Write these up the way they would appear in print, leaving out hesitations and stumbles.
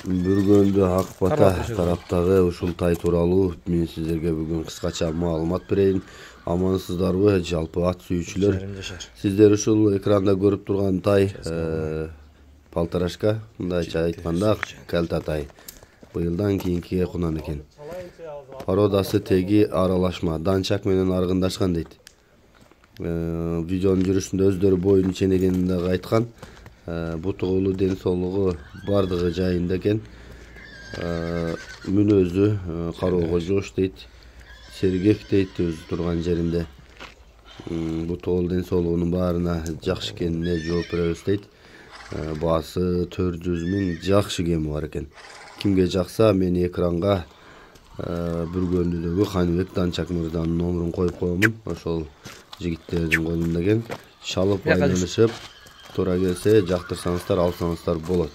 Бүргөндө Ак Бата тараптагы ушунтай тууралуу мен сиздерге бүгүн кыскача маалымат берейин. Амансыздарбы жалпы ат сүйүүчүлөр? Сиздер ушул экранда көрүп турган тай полторашка, мындайча айтканда кальта тай. Быйылдан кийинкиге кунан экен. Породасы теги аралашма, данчак менен аргындашкан дейт. Видеонун жүрүшүндө өздөрү боюн ченегенин дагы айткан. Бутугулу ден соолугу бардыгы жайында экен. Мүнөзү кароого жош дейт, сергек дейт өзү турган жеринде. Бутугулу ден соолугунун баарына жакшы экенине жооп беребиз дейт. Баасы 400 000 жакшы кеми бар экен. Кимге жакса мени экранга Бүргөндүдөгү Каныбек Данчак мырзанын номерун коюп коемун. Ошол жигиттердин колунда экен. Шалып байланышып туура келсе жактырсаңыздар алсаңыздар болот.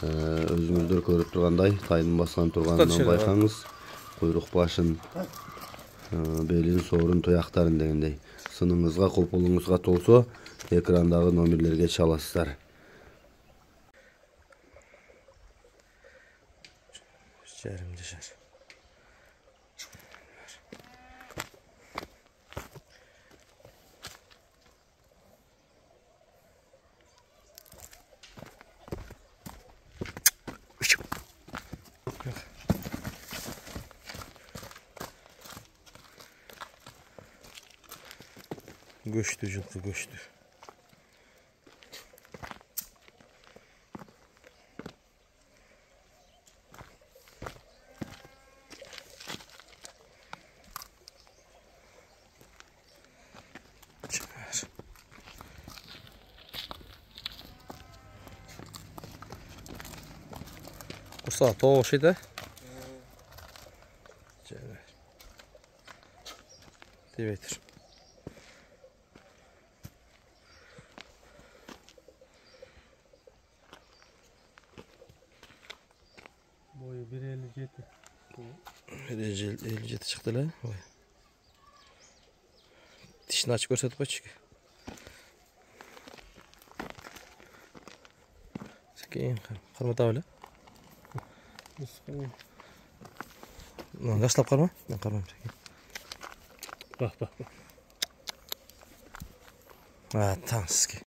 Өзүңүздөр көрүп тургандай тайдын баскан турганынан байкаңыз. Куйрук башын, белин, соорун, туяктарын дегендей. Сыныңызга, копулуңузга толсо экрандагы номерлерге чаласыздар. Göçtü жылкы göçtü. Kursa toğuşuydu. Devetir. Boyu 1.57. 1.57 çıktı lan. Dişini açıp gösterip açık. Sekin, karma tavla. Yaşlap karma? Ben karmam sekin. Bak. Ha, tamam siz ki.